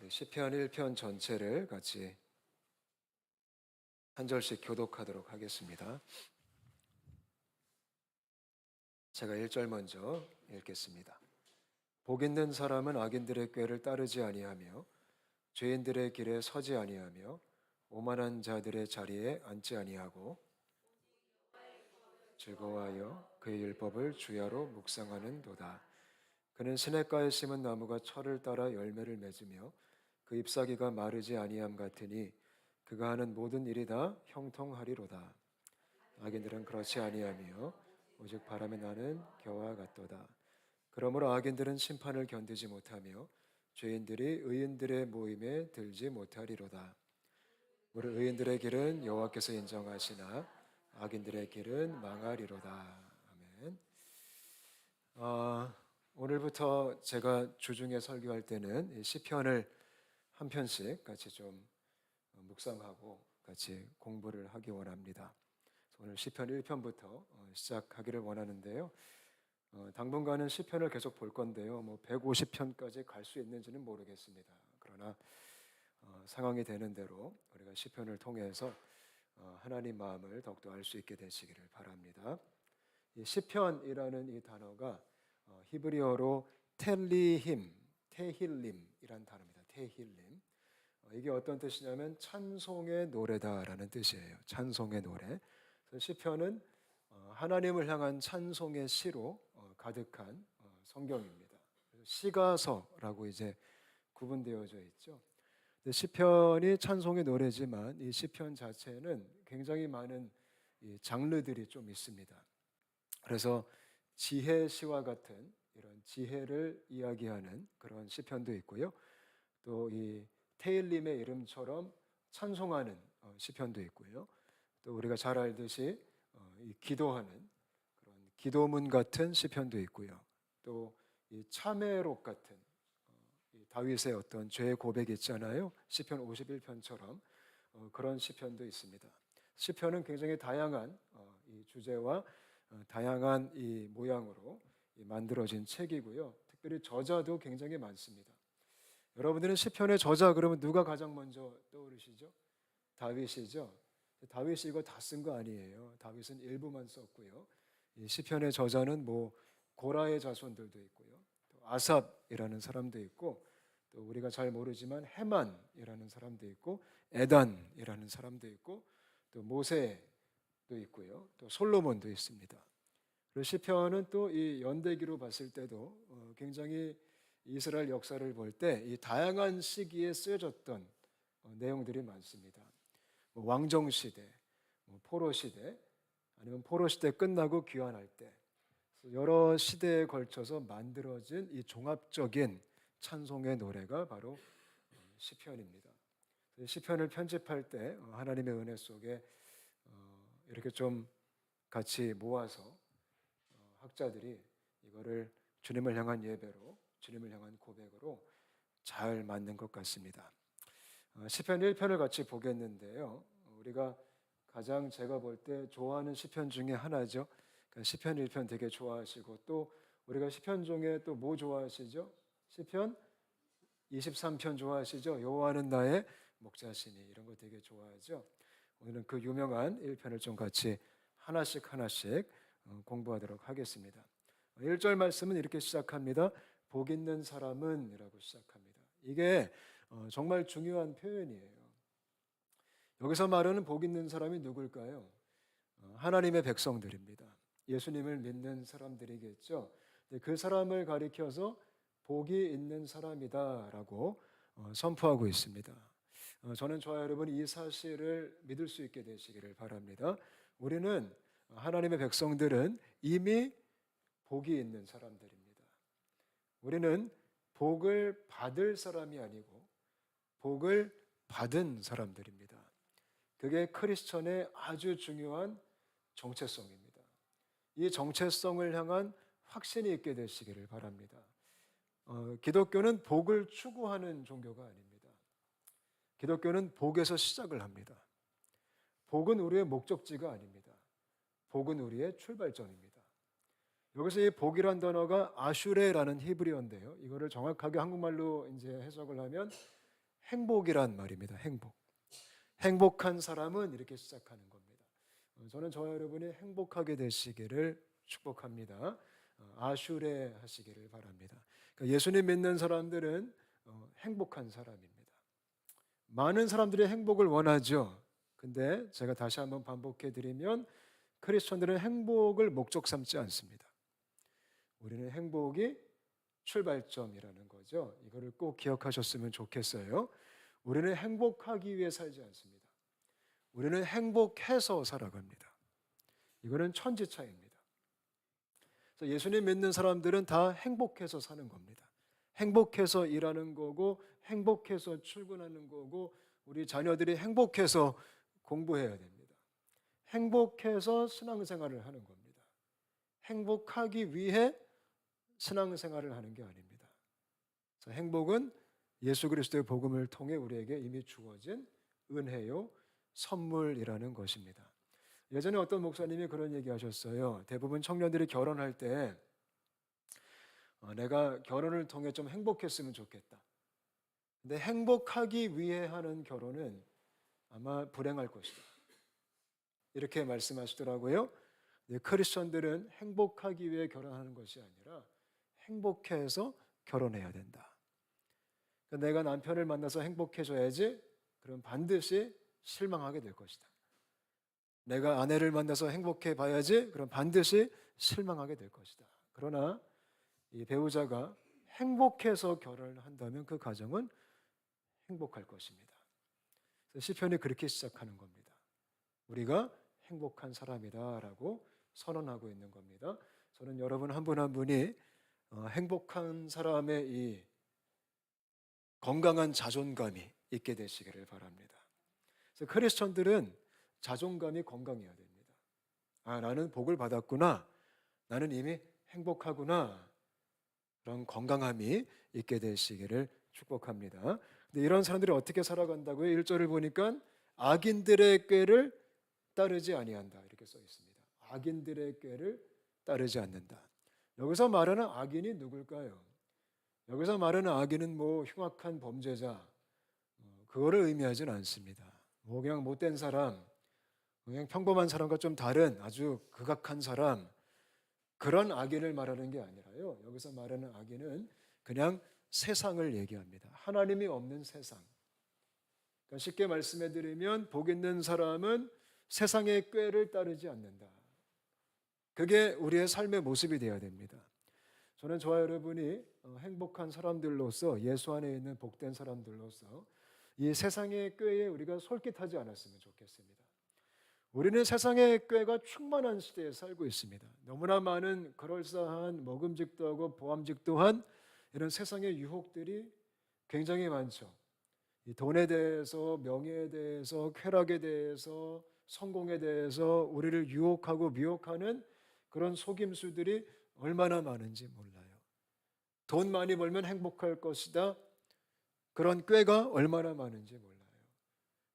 우리 시편 1편 전체를 같이 한 절씩 교독하도록 하겠습니다. 제가 1절 먼저 읽겠습니다. 복 있는 사람은 악인들의 꾀를 따르지 아니하며 죄인들의 길에 서지 아니하며 오만한 자들의 자리에 앉지 아니하고 즐거워하여 그의 율법을 주야로 묵상하는도다. 그는 시냇가에 심은 나무가 철을 따라 열매를 맺으며 그 잎사귀가 마르지 아니함 같으니 그가 하는 모든 일이 다 형통하리로다. 악인들은 그렇지 아니하며 오직 바람에 나는 겨와 같도다. 그러므로 악인들은 심판을 견디지 못하며 죄인들이 의인들의 모임에 들지 못하리로다. 우리 의인들의 길은 여호와께서 인정하시나 악인들의 길은 망하리로다. 아멘. 오늘부터 제가 주중에 설교할 때는 이 시편을 한 편씩 같이 좀 묵상하고 같이 공부를 하기 원합니다. 오늘 시편 1편부터 시작하기를 원하는데요. 당분간은 시편을 계속 볼 건데요. 150편까지 갈 수 있는지는 모르겠습니다. 그러나 상황이 되는 대로 우리가 시편을 통해서 하나님 마음을 더욱더 알 수 있게 되시기를 바랍니다. 이 시편이라는 이 단어가 히브리어로 테힐림이란 단어입니다. 테힐림. 이게 어떤 뜻이냐면 찬송의 노래다라는 뜻이에요. 찬송의 노래. 시편은 하나님을 향한 찬송의 시로 가득한 성경입니다. 시가서라고 이제 구분되어져 있죠. 시편이 찬송의 노래지만 이 시편 자체는 굉장히 많은 장르들이 좀 있습니다. 그래서 지혜시와 같은 이런 지혜를 이야기하는 그런 시편도 있고요. 또 이 테일림의 이름처럼 찬송하는 시편도 있고요. 또 우리가 잘 알듯이 이 기도하는 그런 기도문 같은 시편도 있고요. 또 이 참회록 같은 이 다윗의 어떤 죄의 고백이 있잖아요. 시편 51편처럼 그런 시편도 있습니다. 시편은 굉장히 다양한 이 주제와 다양한 이 모양으로 만들어진 책이고요. 특별히 저자도 굉장히 많습니다. 여러분들은 시편의 저자 그러면 누가 가장 먼저 떠오르시죠? 다윗이죠. 다윗이 이거 다 쓴 거 아니에요. 다윗은 일부만 썼고요. 이 시편의 저자는 고라의 자손들도 있고요. 또 아삽이라는 사람도 있고 또 우리가 잘 모르지만 헤만이라는 사람도 있고 에단이라는 사람도 있고 또 모세도 있고요. 또 솔로몬도 있습니다. 그리고 시편은 또 이 연대기로 봤을 때도 굉장히 이스라엘 역사를 볼 때 이 다양한 시기에 쓰여졌던 내용들이 많습니다. 왕정 시대, 포로 시대, 아니면 포로 시대 끝나고 귀환할 때 여러 시대에 걸쳐서 만들어진 이 종합적인 찬송의 노래가 바로 시편입니다. 시편을 편집할 때 하나님의 은혜 속에 이렇게 좀 같이 모아서 학자들이 이거를 주님을 향한 예배로, 주님을 향한 고백으로 잘 만든 것 같습니다. 시편 1편을 같이 보겠는데요. 우리가 가장 제가 볼 때 좋아하는 시편 중에 하나죠. 시편 1편 되게 좋아하시고 또 우리가 시편 중에 또 뭐 좋아하시죠? 시편 23편 좋아하시죠? 여호와는 나의 목자시니 이런 거 되게 좋아하죠. 오늘은 그 유명한 1편을 좀 같이 하나씩 공부하도록 하겠습니다. 1절 말씀은 이렇게 시작합니다. 복 있는 사람은 이라고 시작합니다. 이게 정말 중요한 표현이에요. 여기서 말하는 복 있는 사람이 누굴까요? 하나님의 백성들입니다. 예수님을 믿는 사람들이겠죠. 그 사람을 가리켜서 복이 있는 사람이다라고 선포하고 있습니다. 저는 저와 여러분이 이 사실을 믿을 수 있게 되시기를 바랍니다. 우리는 하나님의 백성들은 이미 복이 있는 사람들입니다. 우리는 복을 받을 사람이 아니고 복을 받은 사람들입니다. 그게 크리스천의 아주 중요한 정체성입니다. 이 정체성을 향한 확신이 있게 되시기를 바랍니다. 기독교는 복을 추구하는 종교가 아닙니다. 기독교는 복에서 시작을 합니다. 복은 우리의 목적지가 아닙니다. 복은 우리의 출발점입니다. 여기서 이 복이란 단어가 아슈레라는 히브리어인데요. 이거를 정확하게 한국말로 이제 해석을 하면 행복이란 말입니다. 행복. 행복한 사람은 이렇게 시작하는 겁니다. 저는 저와 여러분이 행복하게 되시기를 축복합니다. 아슈레 하시기를 바랍니다. 그러니까 예수님 믿는 사람들은 행복한 사람입니다. 많은 사람들이 행복을 원하죠. 근데 제가 다시 한번 반복해 드리면 크리스천들은 행복을 목적 삼지 않습니다. 우리는 행복이 출발점이라는 거죠. 이거를 꼭 기억하셨으면 좋겠어요. 우리는 행복하기 위해 살지 않습니다. 우리는 행복해서 살아갑니다. 이거는 천지차이입니다. 그래서 예수님 믿는 사람들은 다 행복해서 사는 겁니다. 행복해서 일하는 거고 행복해서 출근하는 거고 우리 자녀들이 행복해서 공부해야 됩니다. 행복해서 신앙생활을 하는 겁니다. 행복하기 위해 신앙생활을 하는 게 아닙니다. 그래서 행복은 예수 그리스도의 복음을 통해 우리에게 이미 주어진 은혜요 선물이라는 것입니다. 예전에 어떤 목사님이 그런 얘기 하셨어요. 대부분 청년들이 결혼할 때 내가 결혼을 통해 좀 행복했으면 좋겠다. 근데 행복하기 위해 하는 결혼은 아마 불행할 것이다. 이렇게 말씀하시더라고요. 크리스천들은 행복하기 위해 결혼하는 것이 아니라 행복해서 결혼해야 된다. 그러니까 내가 남편을 만나서 행복해져야지 그럼 반드시 실망하게 될 것이다. 내가 아내를 만나서 행복해 봐야지 그럼 반드시 실망하게 될 것이다. 그러나 이 배우자가 행복해서 결혼을 한다면 그 가정은 행복할 것입니다. 그래서 시편이 그렇게 시작하는 겁니다. 우리가 행복한 사람이다라고 선언하고 있는 겁니다. 저는 여러분 한 분 한 분이 행복한 사람의 이 건강한 자존감이 있게 되시기를 바랍니다. 그래서 크리스천들은 자존감이 건강해야 됩니다. 나는 복을 받았구나. 나는 이미 행복하구나. 그런 건강함이 있게 되시기를 축복합니다. 근데 이런 사람들이 어떻게 살아간다고요? 1절을 보니까 악인들의 꾀를 따르지 아니한다. 이렇게 써 있습니다. 악인들의 꾀를 따르지 않는다. 여기서 말하는 악인이 누굴까요? 여기서 말하는 악인은 흉악한 범죄자 그거를 의미하지는 않습니다. 그냥 못된 사람, 그냥 평범한 사람과 좀 다른 아주 극악한 사람 그런 악인을 말하는 게 아니라요. 여기서 말하는 악인은 그냥 세상을 얘기합니다. 하나님이 없는 세상. 그러니까 쉽게 말씀해 드리면 복 있는 사람은 세상의 꾀를 따르지 않는다. 그게 우리의 삶의 모습이 되어야 됩니다. 저는 저와 여러분이 행복한 사람들로서 예수 안에 있는 복된 사람들로서 이 세상의 꾀에 우리가 솔깃하지 않았으면 좋겠습니다. 우리는 세상의 꾀가 충만한 시대에 살고 있습니다. 너무나 많은 그럴싸한 먹음직도 하고 보암직도 한 이런 세상의 유혹들이 굉장히 많죠. 이 돈에 대해서, 명예에 대해서, 쾌락에 대해서, 성공에 대해서 우리를 유혹하고 미혹하는 그런 속임수들이 얼마나 많은지 몰라요. 돈 많이 벌면 행복할 것이다. 그런 꾀가 얼마나 많은지 몰라요.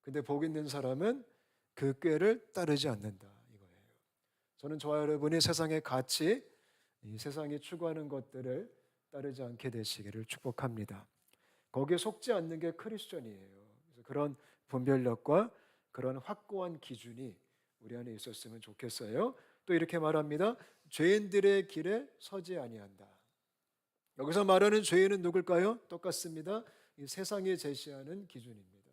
근데 복 있는 사람은 그 꾀를 따르지 않는다 이거예요. 저는 저와 여러분이 세상의 가치, 이 세상이 추구하는 것들을 따르지 않게 되시기를 축복합니다. 거기에 속지 않는 게 크리스천이에요. 그래서 그런 분별력과 그런 확고한 기준이 우리 안에 있었으면 좋겠어요. 또 이렇게 말합니다. 죄인들의 길에 서지 아니한다. 여기서 말하는 죄인은 누굴까요? 똑같습니다. 이 세상이 제시하는 기준입니다.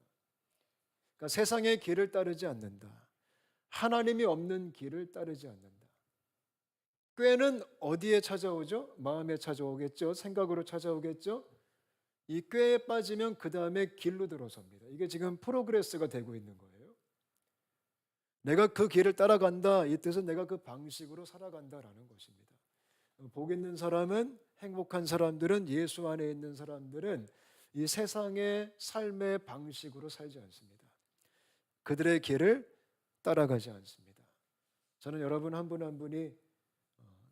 그러니까 세상의 길을 따르지 않는다. 하나님이 없는 길을 따르지 않는다. 꾀는 어디에 찾아오죠? 마음에 찾아오겠죠. 생각으로 찾아오겠죠. 이 꾀에 빠지면 그 다음에 길로 들어섭니다. 이게 지금 프로그레스가 되고 있는 거예요. 내가 그 길을 따라간다. 이 뜻은 내가 그 방식으로 살아간다라는 것입니다. 복 있는 사람은, 행복한 사람들은, 예수 안에 있는 사람들은 이 세상의 삶의 방식으로 살지 않습니다. 그들의 길을 따라가지 않습니다. 저는 여러분 한 분 한 분이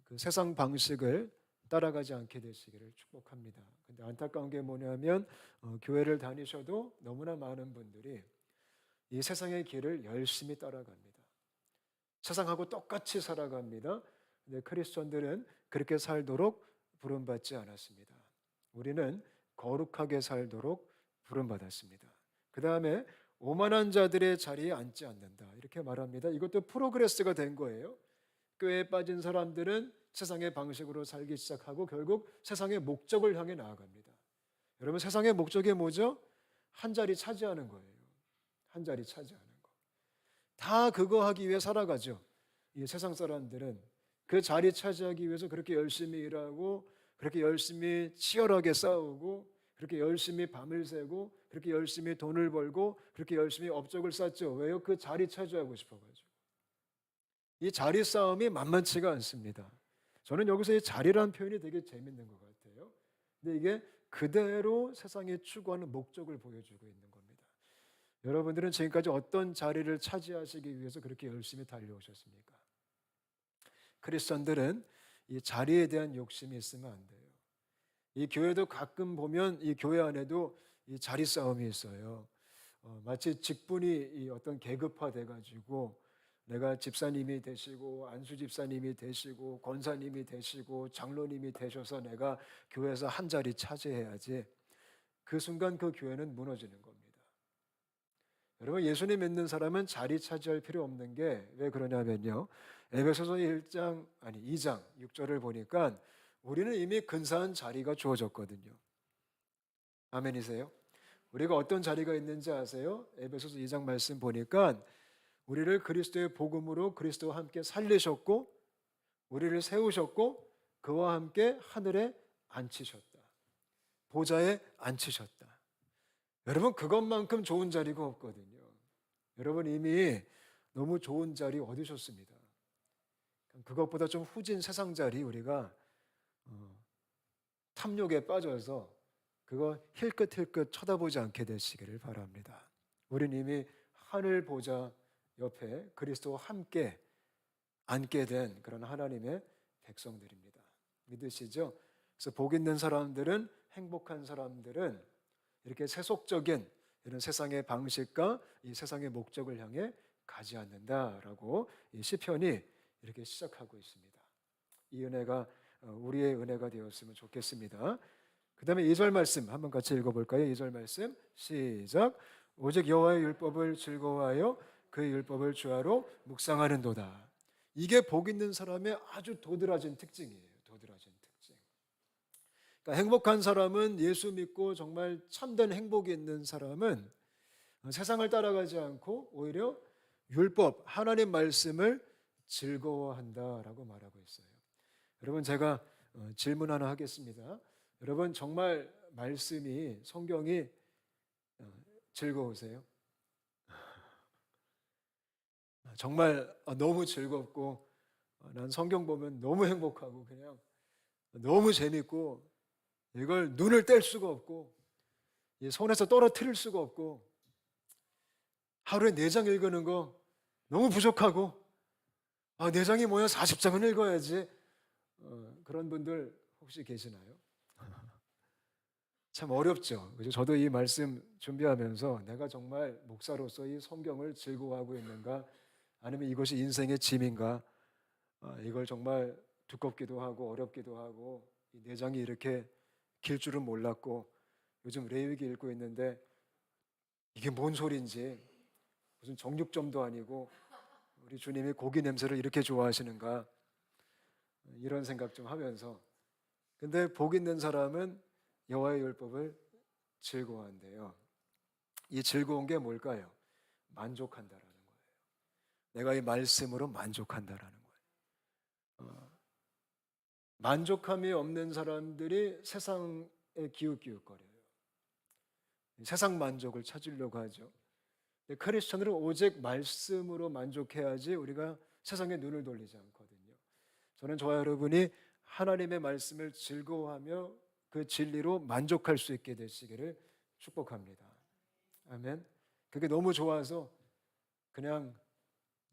그 세상 방식을 따라가지 않게 되시기를 축복합니다. 근데 안타까운 게 뭐냐면 교회를 다니셔도 너무나 많은 분들이 이 세상의 길을 열심히 따라갑니다. 세상하고 똑같이 살아갑니다. 근데 크리스천들은 그렇게 살도록 부름받지 않았습니다. 우리는 거룩하게 살도록 부름받았습니다. 그 다음에 오만한 자들의 자리에 앉지 않는다 이렇게 말합니다. 이것도 프로그레스가 된 거예요. 교회에 빠진 사람들은 세상의 방식으로 살기 시작하고 결국 세상의 목적을 향해 나아갑니다. 여러분 세상의 목적이 뭐죠? 한 자리 차지하는 거예요. 한 자리 차지하는 거. 다 그거 하기 위해 살아가죠. 이 세상 사람들은 그 자리 차지하기 위해서 그렇게 열심히 일하고 그렇게 열심히 치열하게 싸우고 그렇게 열심히 밤을 새고 그렇게 열심히 돈을 벌고 그렇게 열심히 업적을 쌓죠. 왜요? 그 자리 차지하고 싶어가지고. 이 자리 싸움이 만만치가 않습니다. 저는 여기서 이 자리라는 표현이 되게 재밌는 것 같아요. 근데 이게 그대로 세상에 추구하는 목적을 보여주고 있는 겁니다. 여러분들은 지금까지 어떤 자리를 차지하시기 위해서 그렇게 열심히 달려오셨습니까? 크리스천들은 이 자리에 대한 욕심이 있으면 안 돼요. 이 교회도 가끔 보면 이 교회 안에도 이 자리 싸움이 있어요. 마치 직분이 이 어떤 계급화돼 가지고 내가 집사님이 되시고 안수 집사님이 되시고 권사님이 되시고 장로님이 되셔서 내가 교회에서 한 자리 차지해야지. 그 순간 그 교회는 무너지는 겁니다. 여러분 예수님 믿는 사람은 자리 차지할 필요 없는 게 왜 그러냐면요. 에베소서 2장 6절을 보니까 우리는 이미 근사한 자리가 주어졌거든요. 아멘이세요? 우리가 어떤 자리가 있는지 아세요? 에베소서 2장 말씀 보니까 우리를 그리스도의 복음으로 그리스도와 함께 살리셨고 우리를 세우셨고 그와 함께 하늘에 앉히셨다. 보좌에 앉히셨다. 여러분 그것만큼 좋은 자리가 없거든요. 여러분 이미 너무 좋은 자리 얻으셨습니다. 그것보다 좀 후진 세상 자리 우리가 탐욕에 빠져서 그거 힐끗힐끗 쳐다보지 않게 되시기를 바랍니다. 우린 이미 하늘 보좌 옆에 그리스도와 함께 앉게 된 그런 하나님의 백성들입니다. 믿으시죠? 그래서 복 있는 사람들은 행복한 사람들은 이렇게 세속적인 이런 세상의 방식과 이 세상의 목적을 향해 가지 않는다라고 이 시편이 이렇게 시작하고 있습니다. 이 은혜가 우리의 은혜가 되었으면 좋겠습니다. 그 다음에 2절 말씀 한번 같이 읽어볼까요? 2절 말씀 시작. 오직 여호와의 율법을 즐거워하여 그 율법을 주야로 묵상하는도다. 이게 복 있는 사람의 아주 도드라진 특징이에요. 도드라진 특징. 그러니까 행복한 사람은 예수 믿고 정말 참된 행복이 있는 사람은 세상을 따라가지 않고 오히려 율법, 하나님 말씀을 즐거워한다라고 말하고 있어요. 여러분 제가 질문 하나 하겠습니다. 여러분 정말 말씀이 성경이 즐거우세요? 정말 너무 즐겁고 난 성경 보면 너무 행복하고 그냥 너무 재밌고 이걸 눈을 뗄 수가 없고 손에서 떨어뜨릴 수가 없고 하루에 4장 읽는 거 너무 부족하고 4장이 뭐야 40장은 읽어야지. 그런 분들 혹시 계시나요? 참 어렵죠. 그죠? 저도 이 말씀 준비하면서 내가 정말 목사로서 이 성경을 즐거워하고 있는가 아니면 이것이 인생의 짐인가 이걸 정말 두껍기도 하고 어렵기도 하고 이 4장이 이렇게 길 줄은 몰랐고 요즘 레위기 읽고 있는데 이게 뭔 소리인지 무슨 정육점도 아니고 우리 주님이 고기 냄새를 이렇게 좋아하시는가 이런 생각 좀 하면서 근데 복 있는 사람은 여호와의 율법을 즐거워한대요. 이 즐거운 게 뭘까요? 만족한다라는 거예요. 내가 이 말씀으로 만족한다라는 거예요. 만족함이 없는 사람들이 세상에 기웃기웃거려요. 세상 만족을 찾으려고 하죠. 크리스천들은 오직 말씀으로 만족해야지 우리가 세상에 눈을 돌리지 않거든요. 저는 저와 여러분이 하나님의 말씀을 즐거워하며 그 진리로 만족할 수 있게 되시기를 축복합니다. 아멘. 그게 너무 좋아서 그냥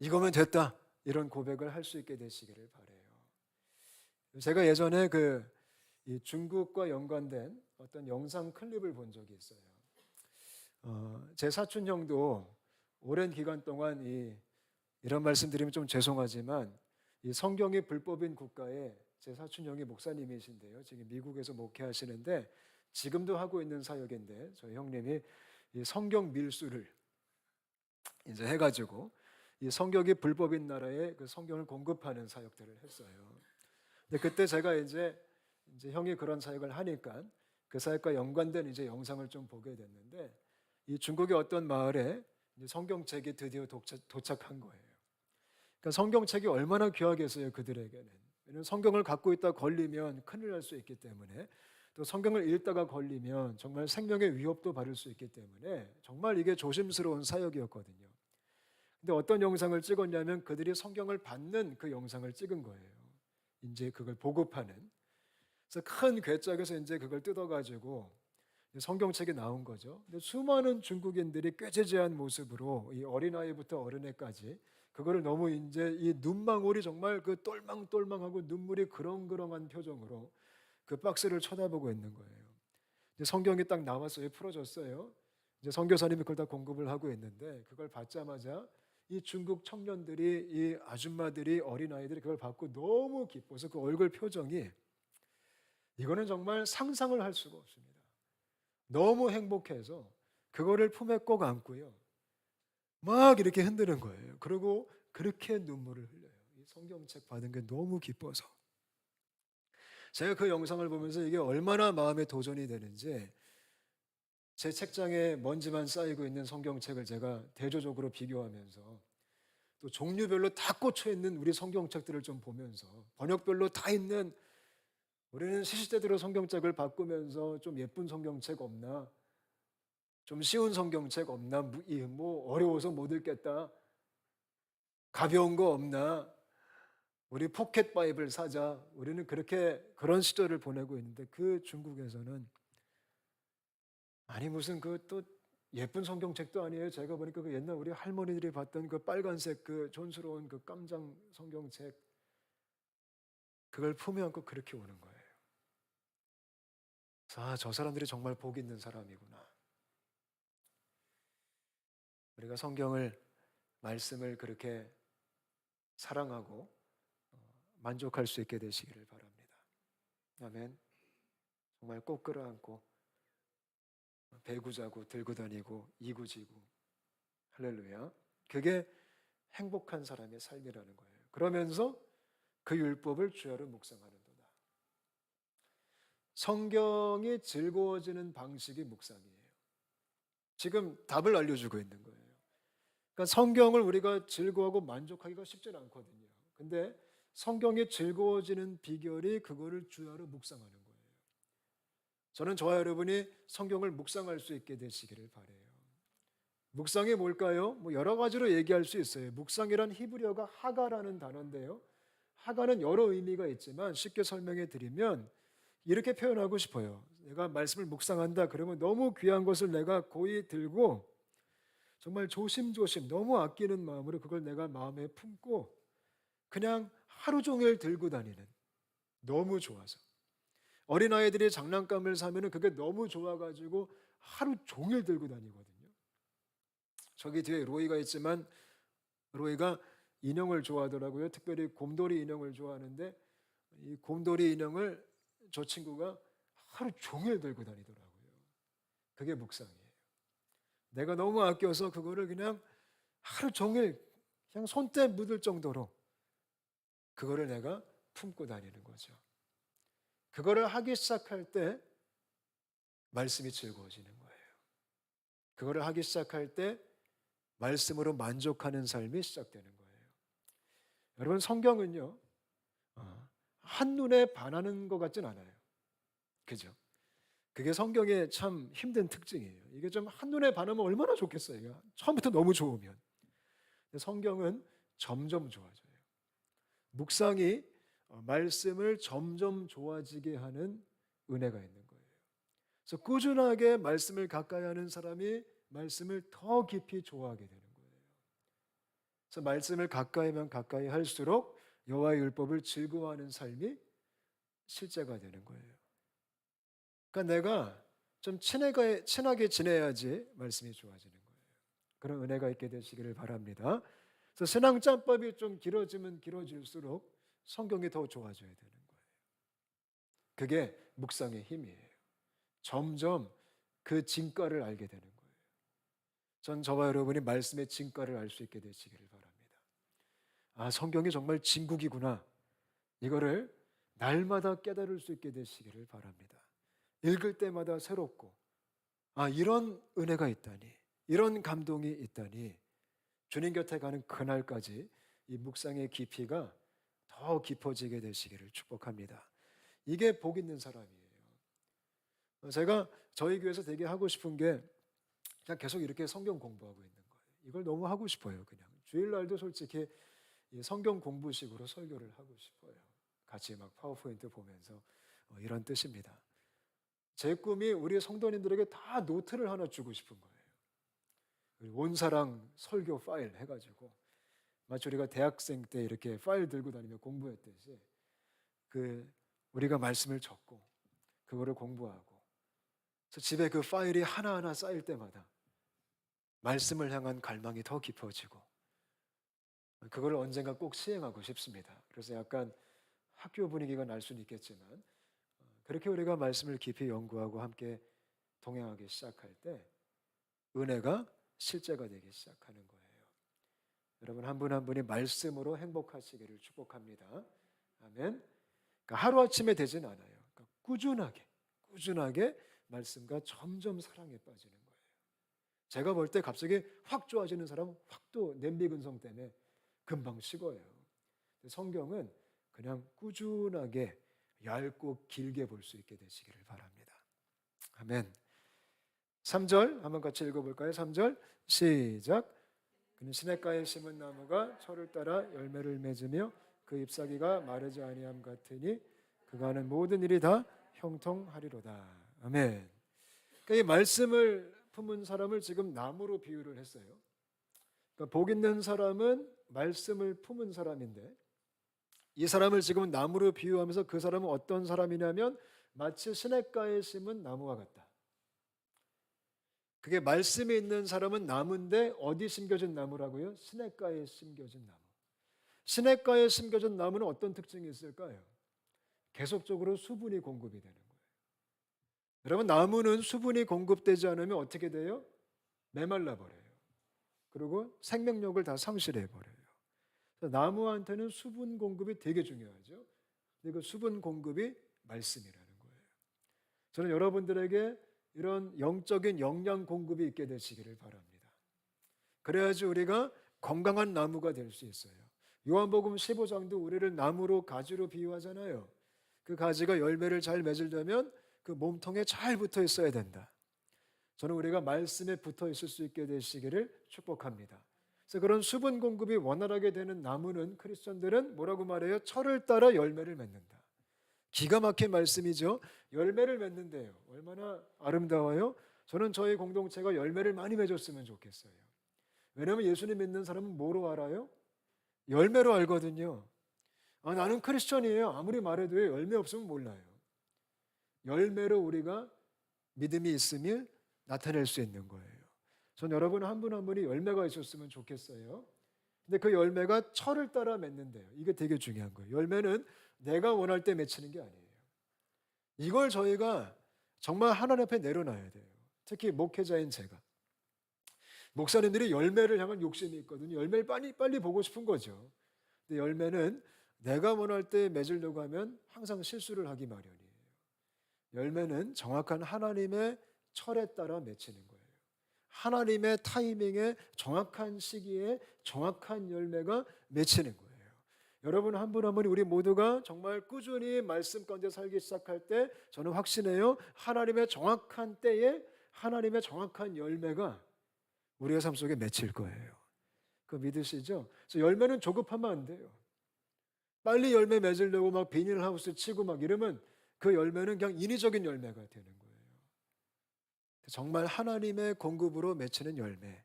이거면 됐다 이런 고백을 할 수 있게 되시기를 바라요. 제가 예전에 이 중국과 연관된 어떤 영상 클립을 본 적이 있어요. 제 사촌 형도 오랜 기간 동안 이런 말씀드리면 좀 죄송하지만 이 성경이 불법인 국가에 제 사촌 형이 목사님이신데요. 지금 미국에서 목회하시는데 지금도 하고 있는 사역인데 저희 형님이 이 성경 밀수를 이제 해가지고 이 성경이 불법인 나라에 그 성경을 공급하는 사역들을 했어요. 근데 그때 제가 이제 형이 그런 사역을 하니까 그 사역과 연관된 이제 영상을 좀 보게 됐는데 이 중국의 어떤 마을에 이제 성경책이 드디어 도착한 거예요. 그러니까 성경책이 얼마나 귀하겠어요 그들에게는. 왜냐하면 성경을 갖고 있다 걸리면 큰일 날 수 있기 때문에 또 성경을 읽다가 걸리면 정말 생명의 위협도 받을 수 있기 때문에 정말 이게 조심스러운 사역이었거든요. 근데 어떤 영상을 찍었냐면 그들이 성경을 받는 그 영상을 찍은 거예요. 이제 그걸 보급하는. 그래서 큰 괴짝에서 이제 그걸 뜯어가지고 성경책이 나온 거죠. 근데 수많은 중국인들이 꾀죄죄한 모습으로 이 어린아이부터 어른애까지 그거를 너무 이제 이 눈망울이 정말 그 똘망똘망하고 눈물이 그렁그렁한 표정으로 그 박스를 쳐다보고 있는 거예요. 이제 성경이 딱 나왔어요. 풀어졌어요. 이제 선교사님이 그걸 다 공급을 하고 있는데 그걸 받자마자 이 중국 청년들이 이 아줌마들이 어린아이들이 그걸 받고 너무 기뻐서 그 얼굴 표정이 이거는 정말 상상을 할 수가 없습니다. 너무 행복해서 그거를 품에 꼭 안고요. 막 이렇게 흔드는 거예요. 그리고 그렇게 눈물을 흘려요. 이 성경책 받은 게 너무 기뻐서. 제가 그 영상을 보면서 이게 얼마나 마음에 도전이 되는지 제 책장에 먼지만 쌓이고 있는 성경책을 제가 대조적으로 비교하면서 또 종류별로 다 꽂혀 있는 우리 성경책들을 좀 보면서 번역별로 다 있는 우리는 시시때대로 성경책을 바꾸면서 좀 예쁜 성경책 없나? 좀 쉬운 성경책 없나? 뭐 어려워서 못 읽겠다. 가벼운 거 없나? 우리 포켓 바이블 사자. 우리는 그런 시절을 보내고 있는데 그 중국에서는 아니 무슨 그 또 예쁜 성경책도 아니에요. 제가 보니까 그 옛날 우리 할머니들이 봤던 그 빨간색 그 촌스러운 그 깜장 성경책 그걸 품에 안고 그렇게 오는 거예요. 아, 저 사람들이 정말 복 있는 사람이구나. 우리가 성경을 말씀을 그렇게 사랑하고 만족할 수 있게 되시기를 바랍니다. 아멘. 정말 꼭 끌어안고 배구자고 들고 다니고 이구지구 할렐루야. 그게 행복한 사람의 삶이라는 거예요. 그러면서 그 율법을 주야로 묵상하는도다. 성경이 즐거워지는 방식이 묵상이에요. 지금 답을 알려주고 있는 거예요. 그러니까 성경을 우리가 즐거워하고 만족하기가 쉽지 않거든요. 근데 성경이 즐거워지는 비결이 그거를 주야로 묵상하는 거예요. 저는 저와 여러분이 성경을 묵상할 수 있게 되시기를 바라요. 묵상이 뭘까요? 뭐 여러 가지로 얘기할 수 있어요. 묵상이란 히브리어가 하가라는 단어인데요. 하가는 여러 의미가 있지만 쉽게 설명해 드리면 이렇게 표현하고 싶어요. 내가 말씀을 묵상한다 그러면 너무 귀한 것을 내가 고이 들고 정말 조심조심 너무 아끼는 마음으로 그걸 내가 마음에 품고 그냥 하루 종일 들고 다니는, 너무 좋아서. 어린아이들이 장난감을 사면 그게 너무 좋아가지고 하루 종일 들고 다니거든요. 저기 뒤에 로이가 있지만 로이가 인형을 좋아하더라고요. 특별히 곰돌이 인형을 좋아하는데 이 곰돌이 인형을 저 친구가 하루 종일 들고 다니더라고요. 그게 묵상이에요. 내가 너무 아껴서 그거를 그냥 하루 종일 그냥 손때 묻을 정도로 그거를 내가 품고 다니는 거죠. 그거를 하기 시작할 때 말씀이 즐거워지는 거예요. 그거를 하기 시작할 때 말씀으로 만족하는 삶이 시작되는 거예요. 여러분 성경은요 한눈에 반하는 것 같진 않아요. 그죠? 그게 성경의 참 힘든 특징이에요. 이게 좀 한눈에 반하면 얼마나 좋겠어요. 이거 처음부터 너무 좋으면. 성경은 점점 좋아져요. 묵상이 말씀을 점점 좋아지게 하는 은혜가 있는 거예요. 그래서 꾸준하게 말씀을 가까이 하는 사람이 말씀을 더 깊이 좋아하게 되는 거예요. 그래서 말씀을 가까이 하면 가까이 할수록 여호와의 율법을 즐거워하는 삶이 실제가 되는 거예요. 그러니까 내가 좀 친하게 지내야지 말씀이 좋아지는 거예요. 그런 은혜가 있게 되시기를 바랍니다. 그래서 신앙 짬밥이 좀 길어지면 길어질수록 성경이 더 좋아져야 되는 거예요. 그게 묵상의 힘이에요. 점점 그 진가를 알게 되는 거예요. 전 저와 여러분이 말씀의 진가를 알 수 있게 되시기를 바랍니다. 아, 성경이 정말 진국이구나. 이거를 날마다 깨달을 수 있게 되시기를 바랍니다. 읽을 때마다 새롭고, 아, 이런 은혜가 있다니, 이런 감동이 있다니, 주님 곁에 가는 그날까지 이 묵상의 깊이가 더 깊어지게 되시기를 축복합니다. 이게 복 있는 사람이에요. 제가 저희 교회에서 되게 하고 싶은 게 그냥 계속 이렇게 성경 공부하고 있는 거예요. 이걸 너무 하고 싶어요. 그냥 주일날도 솔직히 이 성경 공부식으로 설교를 하고 싶어요. 같이 막 파워포인트 보면서 이런 뜻입니다. 제 꿈이 우리 성도님들에게 다 노트를 하나 주고 싶은 거예요. 온사랑 설교 파일 해가지고 마치 우리가 대학생 때 이렇게 파일 들고 다니며 공부했듯이 우리가 말씀을 적고 그거를 공부하고, 그래서 집에 그 파일이 하나하나 쌓일 때마다 말씀을 향한 갈망이 더 깊어지고, 그걸 언젠가 꼭 시행하고 싶습니다. 그래서 약간 학교 분위기가 날 수는 있겠지만, 그렇게 우리가 말씀을 깊이 연구하고 함께 동행하기 시작할 때 은혜가 실제가 되기 시작하는 거예요. 여러분 한 분 한 분이 말씀으로 행복하시기를 축복합니다. 아멘. 그러니까 하루아침에 되진 않아요. 그러니까 꾸준하게 말씀과 점점 사랑에 빠지는 거예요. 제가 볼 때 갑자기 확 좋아지는 사람은 확 또 냄비 근성 때문에 금방 식어요. 성경은 그냥 꾸준하게 얇고 길게 볼 수 있게 되시기를 바랍니다. 아멘. 3절 한번 같이 읽어볼까요? 3절 시작. 그는 시냇가에 심은 나무가 철을 따라 열매를 맺으며 그 잎사귀가 마르지 아니함 같으니 그가 하는 모든 일이 다 형통하리로다. 아멘. 그러니까 이 말씀을 품은 사람을 지금 나무로 비유를 했어요. 그러니까 복 있는 사람은 말씀을 품은 사람인데, 이 사람을 지금 나무로 비유하면서 그 사람은 어떤 사람이냐면 마치 시냇가에 심은 나무와 같다. 그게 말씀이 있는 사람은 나무인데 어디 심겨진 나무라고요? 시냇가에 심겨진 나무. 시냇가에 심겨진 나무는 어떤 특징이 있을까요? 계속적으로 수분이 공급이 되는 거예요. 여러분, 나무는 수분이 공급되지 않으면 어떻게 돼요? 메말라 버려요. 그리고 생명력을 다 상실해 버려요. 나무한테는 수분 공급이 되게 중요하죠. 근데 그 수분 공급이 말씀이라는 거예요. 저는 여러분들에게 이런 영적인 영양 공급이 있게 되시기를 바랍니다. 그래야지 우리가 건강한 나무가 될 수 있어요. 요한복음 15장도 우리를 나무로 가지로 비유하잖아요. 그 가지가 열매를 잘 맺으려면 그 몸통에 잘 붙어 있어야 된다. 저는 우리가 말씀에 붙어 있을 수 있게 되시기를 축복합니다. 그래서 그런 수분 공급이 원활하게 되는 나무는 크리스천들은 뭐라고 말해요? 철을 따라 열매를 맺는다. 기가 막힌 말씀이죠. 열매를 맺는데요. 얼마나 아름다워요? 저는 저희 공동체가 열매를 많이 맺었으면 좋겠어요. 왜냐하면 예수님 믿는 사람은 뭐로 알아요? 열매로 알거든요. 아, 나는 크리스천이에요. 아무리 말해도 열매 없으면 몰라요. 열매로 우리가 믿음이 있음을 나타낼 수 있는 거예요. 전 여러분 한 분 한 분이 열매가 있었으면 좋겠어요. 근데 그 열매가 철을 따라 맺는데요. 이게 되게 중요한 거예요. 열매는 내가 원할 때 맺히는 게 아니에요. 이걸 저희가 정말 하나님 앞에 내려놔야 돼요. 특히 목회자인 제가. 목사님들이 열매를 향한 욕심이 있거든요. 열매를 빨리 보고 싶은 거죠. 근데 열매는 내가 원할 때 맺으려고 하면 항상 실수를 하기 마련이에요. 열매는 정확한 하나님의 철에 따라 맺히는 거예요. 하나님의 타이밍에 정확한 시기에 정확한 열매가 맺히는 거예요. 여러분 한 분 한 분이 우리 모두가 정말 꾸준히 말씀 가운데 살기 시작할 때 저는 확신해요. 하나님의 정확한 때에 하나님의 정확한 열매가 우리의 삶 속에 맺힐 거예요. 그거 믿으시죠? 그래서 열매는 조급하면 안 돼요. 빨리 열매 맺으려고 막 비닐하우스 치고 막 이러면 그 열매는 그냥 인위적인 열매가 되는 거예요. 정말 하나님의 공급으로 맺히는 열매.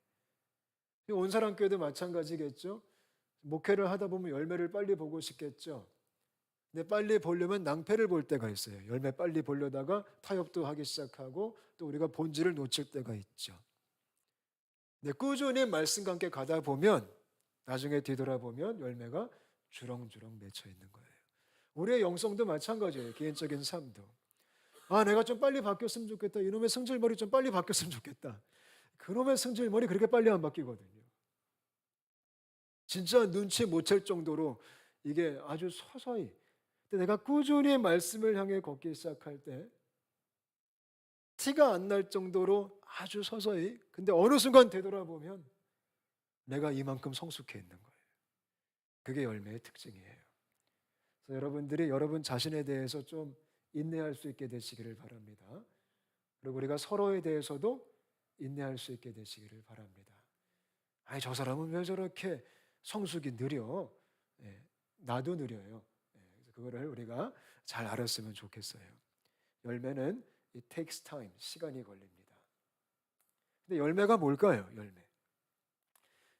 온사랑교회도 마찬가지겠죠. 목회를 하다 보면 열매를 빨리 보고 싶겠죠. 근데 빨리 보려면 낭패를 볼 때가 있어요. 열매 빨리 보려다가 타협도 하기 시작하고 또 우리가 본질을 놓칠 때가 있죠. 근데 꾸준히 말씀과 함께 가다 보면 나중에 뒤돌아보면 열매가 주렁주렁 맺혀 있는 거예요. 우리의 영성도 마찬가지예요. 개인적인 삶도. 아, 내가 좀 빨리 바뀌었으면 좋겠다. 이놈의 승질머리 좀 빨리 바뀌었으면 좋겠다. 그놈의 승질머리 그렇게 빨리 안 바뀌거든요. 진짜 눈치 못 챌 정도로 이게 아주 서서히. 근데 내가 꾸준히 말씀을 향해 걷기 시작할 때 티가 안 날 정도로 아주 서서히, 근데 어느 순간 되돌아보면 내가 이만큼 성숙해 있는 거예요. 그게 열매의 특징이에요. 그래서 여러분들이 여러분 자신에 대해서 좀 인내할 수 있게 되시기를 바랍니다. 그리고 우리가 서로에 대해서도 인내할 수 있게 되시기를 바랍니다. 아니, 저 사람은 왜 저렇게 성숙이 느려? 예, 나도 느려요. 예, 그래서 그거를 우리가 잘 알았으면 좋겠어요. 열매는 it takes time, 시간이 걸립니다. 근데 열매가 뭘까요?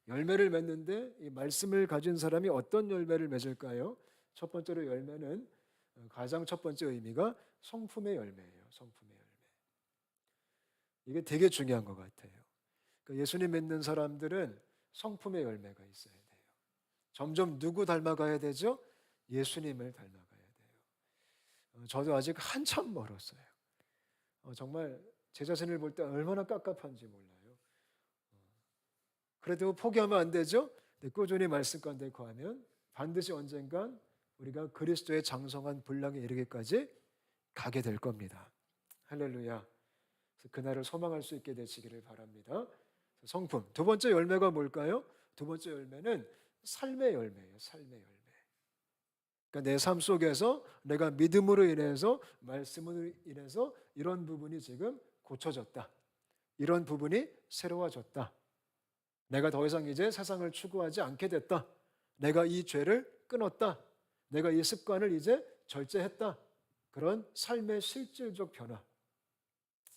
열매를 맺는데 이 말씀을 가진 사람이 어떤 열매를 맺을까요? 첫 번째로 열매는 가장 첫 번째 의미가 성품의 열매예요. 성품의 열매. 이게 되게 중요한 것 같아요. 그러니까 예수님 믿는 사람들은 성품의 열매가 있어야 돼요. 점점 누구 닮아가야 되죠? 예수님을 닮아가야 돼요. 저도 아직 한참 멀었어요. 정말 제 자신을 볼 때 얼마나 깝깝한지 몰라요. 그래도 포기하면 안 되죠? 꾸준히 말씀 가운데 거하면 반드시 언젠간 우리가 그리스도의 장성한 분량에 이르기까지 가게 될 겁니다. 할렐루야. 그날을 소망할 수 있게 되시기를 바랍니다. 성품. 두 번째 열매가 뭘까요? 두 번째 열매는 삶의 열매예요. 삶의 열매. 그러니까 내 삶 속에서 내가 믿음으로 인해서, 말씀으로 인해서 이런 부분이 지금 고쳐졌다. 이런 부분이 새로워졌다. 내가 더 이상 이제 세상을 추구하지 않게 됐다. 내가 이 죄를 끊었다. 내가 이 습관을 이제 절제했다. 그런 삶의 실질적 변화.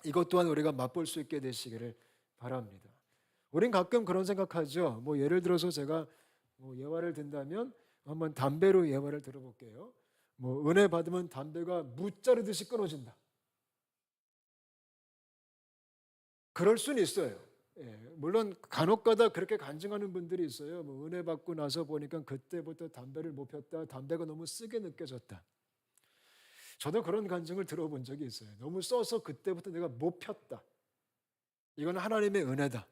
이것 또한 우리가 맛볼 수 있게 되시기를 바랍니다. 우린 가끔 그런 생각하죠. 예를 들어서 제가 예화를 든다면 한번 담배로 예화를 들어볼게요. 은혜 받으면 담배가 무 자르듯이 끊어진다. 그럴 수는 있어요. 예, 물론 간혹가다 그렇게 간증하는 분들이 있어요. 은혜 받고 나서 보니까 그때부터 담배를 못 폈다. 담배가 너무 쓰게 느껴졌다. 저도 그런 간증을 들어본 적이 있어요. 너무 써서 그때부터 내가 못 폈다. 이건 하나님의 은혜다.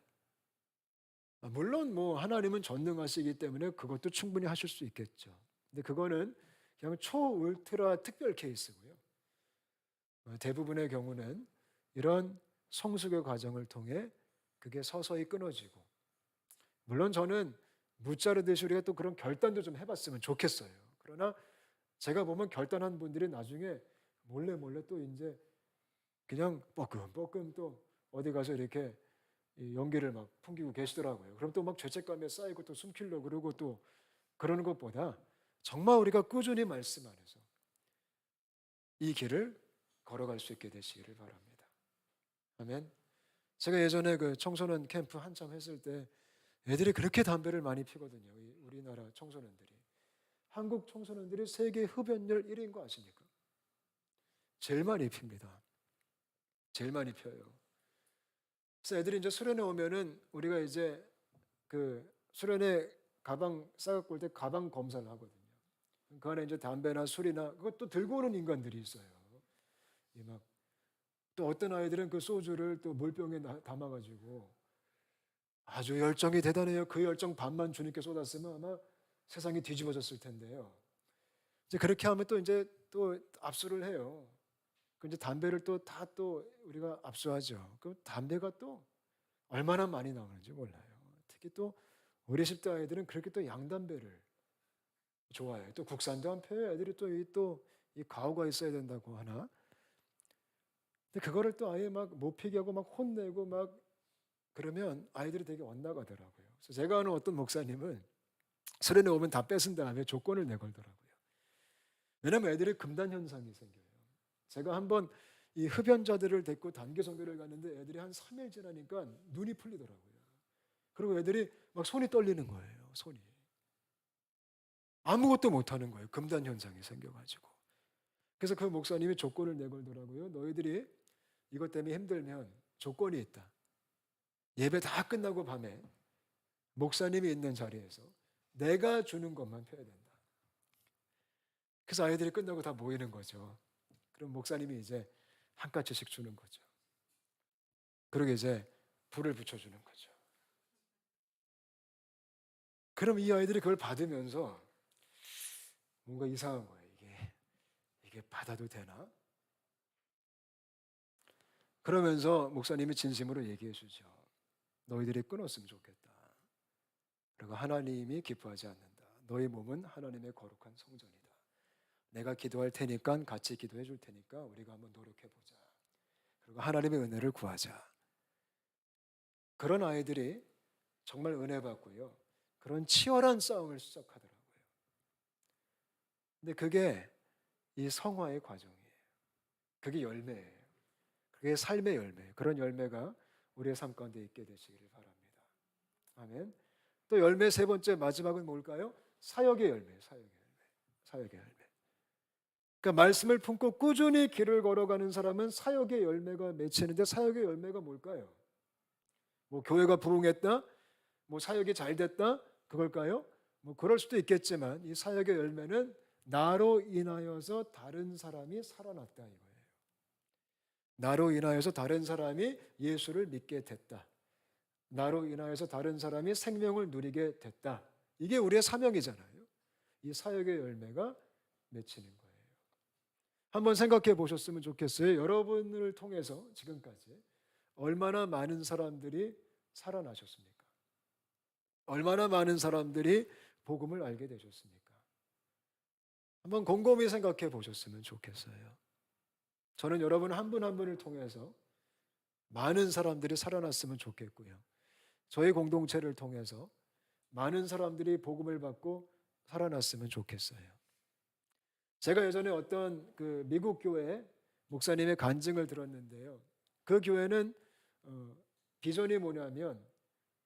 물론 하나님은 전능하시기 때문에 그것도 충분히 하실 수 있겠죠. 근데 그거는 그냥 초울트라 특별 케이스고요. 대부분의 경우는 이런 성숙의 과정을 통해 그게 서서히 끊어지고, 물론 저는 무자르듯이 우리가 또 그런 결단도 좀 해봤으면 좋겠어요. 그러나 제가 보면 결단한 분들이 나중에 몰래 또 이제 그냥 뻐끔뻐끔 또 어디 가서 이렇게 연기를 막 풍기고 계시더라고요. 그럼 또 막 죄책감에 쌓이고 또 숨기려고 그러고 또 그러는 것보다 정말 우리가 꾸준히 말씀 안에서 이 길을 걸어갈 수 있게 되시기를 바랍니다. 아멘. 제가 예전에 그 청소년 캠프 한참 했을 때 애들이 그렇게 담배를 많이 피거든요. 우리나라 청소년들이. 한국 청소년들이 세계 흡연율 1위인 거 아십니까? 제일 많이 핍니다. 제일 많이 펴요. 그래서 애들이 이제 수련회 오면은 우리가 이제 그 수련회 가방 싸갖고 올 때 가방 검사를 하거든요. 그 안에 이제 담배나 술이나 그것도 들고 오는 인간들이 있어요. 또 어떤 아이들은 그 소주를 또 물병에 담아가지고 아주 열정이 대단해요. 그 열정 반만 주님께 쏟았으면 아마 세상이 뒤집어졌을 텐데요. 이제 그렇게 하면 또 이제 또 압수를 해요. 그 이제 담배를 또 우리가 압수하죠. 그 담배가 또 얼마나 많이 나오는지 몰라요. 특히 또 우리 10대 아이들은 그렇게 또 양담배를 좋아해요. 또 국산도 안 펴요. 애들이 또 이 가오가 있어야 된다고 하나. 근데 그거를 또 아예 막 못 피게 하고 막 혼내고 막 그러면 아이들이 되게 엇나가더라고요. 그래서 제가 아는 어떤 목사님은 수련회 오면 다 뺏은 다음에 조건을 내걸더라고요. 왜냐하면 애들이 금단 현상이 생겨요. 제가 한번 이 흡연자들을 데리고 단기 선교를 갔는데 애들이 한 3일 지나니까 눈이 풀리더라고요. 그리고 애들이 막 손이 떨리는 거예요. 손이. 아무것도 못하는 거예요. 금단 현상이 생겨가지고. 그래서 그 목사님이 조건을 내걸더라고요. 너희들이 이것 때문에 힘들면 조건이 있다. 예배 다 끝나고 밤에 목사님이 있는 자리에서 내가 주는 것만 펴야 된다. 그래서 아이들이 끝나고 다 모이는 거죠. 그럼 목사님이 이제 한 가지씩 주는 거죠. 그러고 이제 불을 붙여주는 거죠. 그럼 이 아이들이 그걸 받으면서 뭔가 이상한 거예요. 이게 받아도 되나? 그러면서 목사님이 진심으로 얘기해 주죠. 너희들이 끊었으면 좋겠다. 그리고 하나님이 기뻐하지 않는다. 너희 몸은 하나님의 거룩한 성전이다. 내가 기도할 테니까 같이 기도해 줄 테니까 우리가 한번 노력해 보자. 그리고 하나님의 은혜를 구하자. 그런 아이들이 정말 은혜 받고요. 그런 치열한 싸움을 시작하더라고요. 근데 그게 이 성화의 과정이에요. 그게 열매예요. 그게 삶의 열매. 그런 열매가 우리의 삶 가운데 있게 되시기를 바랍니다. 아멘. 또 열매 세 번째 마지막은 뭘까요? 사역의 열매. 사역의 열매. 사역의 열매. 그러니까 말씀을 품고 꾸준히 길을 걸어가는 사람은 사역의 열매가 맺히는데 사역의 열매가 뭘까요? 뭐 교회가 부흥했다? 뭐 사역이 잘 됐다? 그걸까요? 뭐 그럴 수도 있겠지만 이 사역의 열매는 나로 인하여서 다른 사람이 살아났다 이거예요. 나로 인하여서 다른 사람이 예수를 믿게 됐다. 나로 인하여서 다른 사람이 생명을 누리게 됐다. 이게 우리의 사명이잖아요. 이 사역의 열매가 맺히는 거예요. 한번 생각해 보셨으면 좋겠어요. 여러분을 통해서 지금까지 얼마나 많은 사람들이 살아나셨습니까? 얼마나 많은 사람들이 복음을 알게 되셨습니까? 한번 곰곰이 생각해 보셨으면 좋겠어요. 저는 여러분 한 분 한 분을 통해서 많은 사람들이 살아났으면 좋겠고요. 저희 공동체를 통해서 많은 사람들이 복음을 받고 살아났으면 좋겠어요. 제가 예전에 어떤 그 미국 교회 목사님의 간증을 들었는데요. 그 교회는 비전이 뭐냐면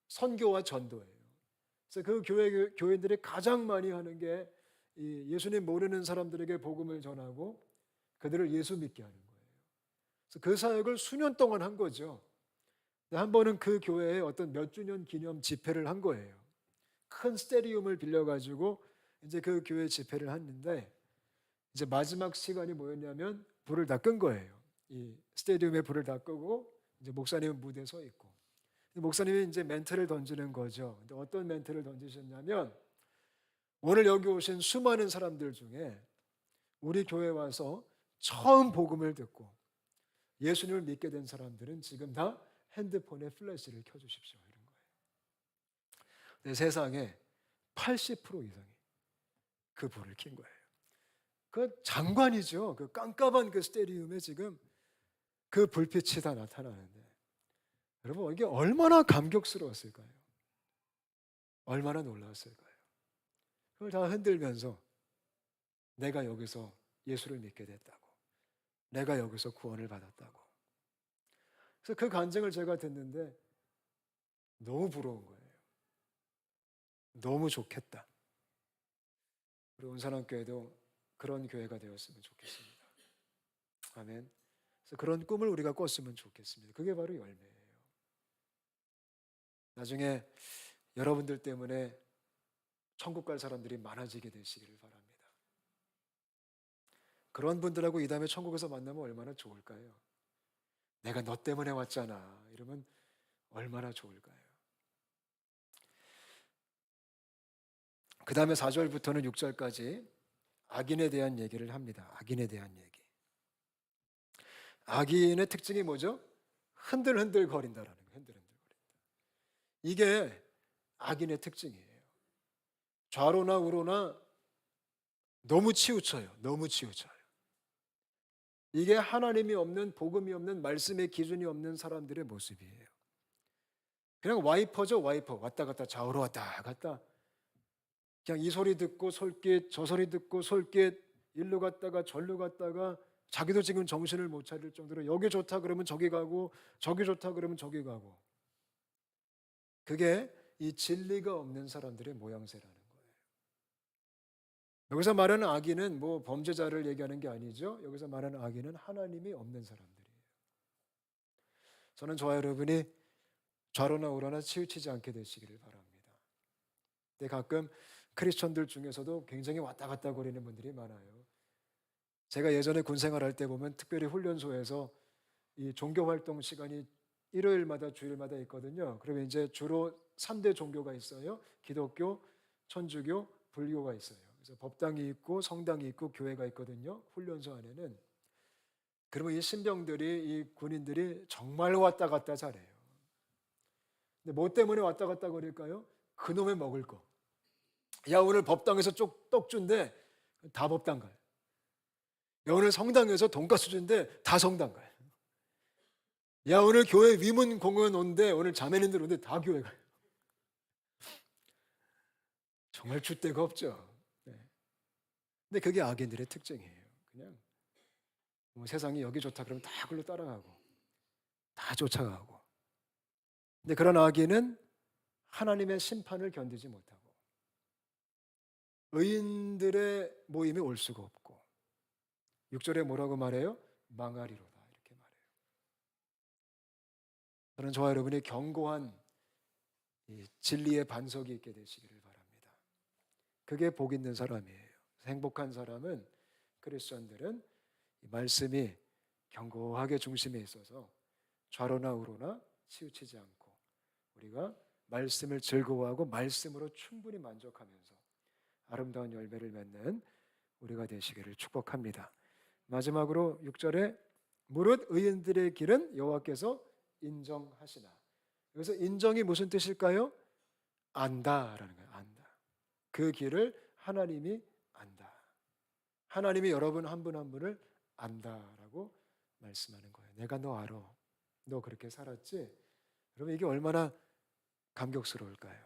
선교와 전도예요. 그래서 그 교인들이 가장 많이 하는 게 예수님 모르는 사람들에게 복음을 전하고 그들을 예수 믿게 하는 거예요. 그래서 그 사역을 수년 동안 한 거죠. 한 번은 그 교회에 어떤 몇 주년 기념 집회를 한 거예요. 큰 스테디움을 빌려가지고 이제 그 교회 집회를 했는데 이제 마지막 시간이 뭐였냐면 불을 다 끈 거예요. 이 스테디움에 불을 다 끄고 이제 목사님은 무대에 서 있고 목사님이 이제 멘트를 던지는 거죠. 근데 어떤 멘트를 던지셨냐면 오늘 여기 오신 수많은 사람들 중에 우리 교회 와서 처음 복음을 듣고 예수님을 믿게 된 사람들은 지금 다 핸드폰에 플래시를 켜주십시오. 이런 거예요. 근데 세상에 80% 이상이 그 불을 킨 거예요. 그 장관이죠. 그 깜깜한 그 스테디움에 지금 그 불빛이 다 나타나는데 여러분 이게 얼마나 감격스러웠을까요? 얼마나 놀라웠을까요? 그걸 다 흔들면서 내가 여기서 예수를 믿게 됐다고. 내가 여기서 구원을 받았다고. 그래서 그 간증을 제가 듣는데 너무 부러운 거예요. 너무 좋겠다. 우리 온산왕교회도 그런 교회가 되었으면 좋겠습니다. 아멘. 그래서 그런 꿈을 우리가 꿨으면 좋겠습니다. 그게 바로 열매예요. 나중에 여러분들 때문에 천국 갈 사람들이 많아지게 되시기를 바랍니다. 그런 분들하고 이 다음에 천국에서 만나면 얼마나 좋을까요? 내가 너 때문에 왔잖아. 이러면 얼마나 좋을까요? 그 다음에 4절부터는 6절까지 악인에 대한 얘기를 합니다. 악인에 대한 얘기. 악인의 특징이 뭐죠? 흔들흔들 거린다라는 거예요. 흔들흔들 거린다. 이게 악인의 특징이에요. 좌로나 우로나 너무 치우쳐요. 너무 치우쳐요. 이게 하나님이 없는 복음이 없는 말씀의 기준이 없는 사람들의 모습이에요. 그냥 와이퍼죠. 와이퍼. 왔다 갔다 좌우로 왔다 갔다. 그냥 이 소리 듣고 솔깃 저 소리 듣고 솔깃 일로 갔다가 절로 갔다가 자기도 지금 정신을 못 차릴 정도로 여기 좋다 그러면 저기 가고 저기 좋다 그러면 저기 가고 그게 이 진리가 없는 사람들의 모양새라는 거예요. 여기서 말하는 악인은 뭐 범죄자를 얘기하는 게 아니죠. 여기서 말하는 악인은 하나님이 없는 사람들이에요. 저는 저와 여러분이 좌로나 우로나 치우치지 않게 되시기를 바랍니다. 근데 가끔 크리스천들 중에서도 굉장히 왔다 갔다 거리는 분들이 많아요. 제가 예전에 군 생활할 때 보면 특별히 훈련소에서 이 종교 활동 시간이 일요일마다 주일마다 있거든요. 그러면 이제 주로 3대 종교가 있어요. 기독교, 천주교, 불교가 있어요. 그래서 법당이 있고 성당이 있고 교회가 있거든요. 훈련소 안에는. 그러면 이 신병들이, 이 군인들이 정말 왔다 갔다 잘해요. 근데 뭐 때문에 왔다 갔다 거릴까요? 그놈의 먹을 거. 야, 오늘 법당에서 떡 준대. 다 법당 가요. 야, 오늘 성당에서 돈가스 준대. 다 성당 가요. 야, 오늘 교회 위문 공연 온대. 오늘 자매님들 온대. 다 교회 가요. 정말 줏대가 없죠. 네. 근데 그게 악인들의 특징이에요. 그냥 뭐 세상이 여기 좋다 그러면 다 그걸로 따라가고 다 쫓아가고. 근데 그런 악인은 하나님의 심판을 견디지 못하고 의인들의 모임에 올 수가 없고 6절에 뭐라고 말해요? 망하리로다 이렇게 말해요. 저는 저와 여러분이 견고한 이 진리의 반석이 있게 되시기를 바랍니다. 그게 복 있는 사람이에요. 행복한 사람은, 크리스천들은 이 말씀이 견고하게 중심에 있어서 좌로나 우로나 치우치지 않고 우리가 말씀을 즐거워하고 말씀으로 충분히 만족하면서 아름다운 열매를 맺는 우리가 되시기를 축복합니다. 마지막으로 6절에 무릇 의인들의 길은 여호와께서 인정하시나. 여기서 인정이 무슨 뜻일까요? 안다라는 거예요. 안다. 그 길을 하나님이 안다. 하나님이 여러분 한 분 한 분을 안다라고 말씀하는 거예요. 내가 너 알아. 너 그렇게 살았지? 여러분 이게 얼마나 감격스러울까요?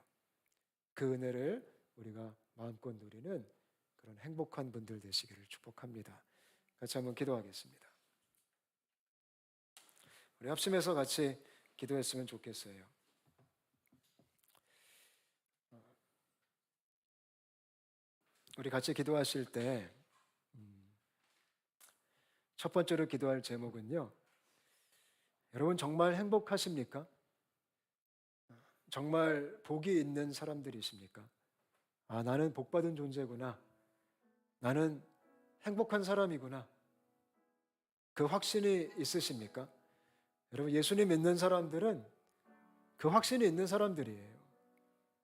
그 은혜를 우리가 마음껏 누리는 그런 행복한 분들 되시기를 축복합니다. 같이 한번 기도하겠습니다. 우리 합심해서 같이 기도했으면 좋겠어요. 우리 같이 기도하실 때 첫 번째로 기도할 제목은요. 여러분 정말 행복하십니까? 정말 복이 있는 사람들이십니까? 아, 나는 복받은 존재구나. 나는 행복한 사람이구나. 그 확신이 있으십니까? 여러분 예수님 믿는 사람들은 그 확신이 있는 사람들이에요.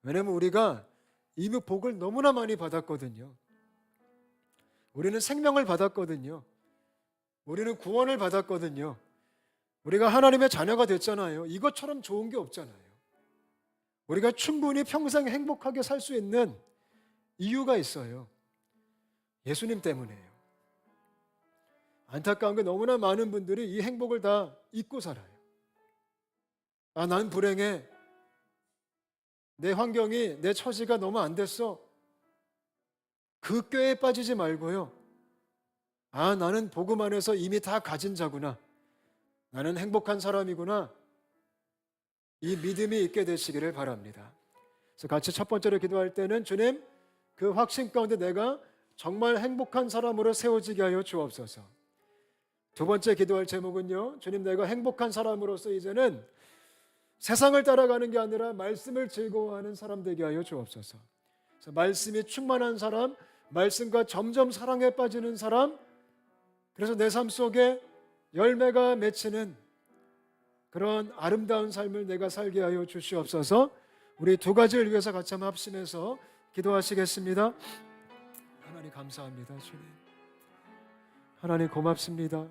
왜냐하면 우리가 이미 복을 너무나 많이 받았거든요. 우리는 생명을 받았거든요. 우리는 구원을 받았거든요. 우리가 하나님의 자녀가 됐잖아요. 이것처럼 좋은 게 없잖아요. 우리가 충분히 평생 행복하게 살 수 있는 이유가 있어요. 예수님 때문이에요. 안타까운 게 너무나 많은 분들이 이 행복을 다 잊고 살아요. 아, 난 불행해. 내 환경이, 내 처지가 너무 안 됐어. 그 꾀에 빠지지 말고요. 아, 나는 복음 안에서 이미 다 가진 자구나. 나는 행복한 사람이구나. 이 믿음이 있게 되시기를 바랍니다. 그래서 같이 첫 번째로 기도할 때는 주님, 그 확신 가운데 내가 정말 행복한 사람으로 세워지게 하여 주옵소서. 두 번째 기도할 제목은요. 주님, 내가 행복한 사람으로서 이제는 세상을 따라가는 게 아니라 말씀을 즐거워하는 사람 되게 하여 주옵소서. 그래서 말씀이 충만한 사람, 말씀과 점점 사랑에 빠지는 사람, 그래서 내 삶 속에 열매가 맺히는 그런 아름다운 삶을 내가 살게 하여 주시옵소서. 우리 두 가지를 위해서 같이 한번 합심해서 기도하시겠습니다. 하나님 감사합니다. 주님, 하나님 고맙습니다.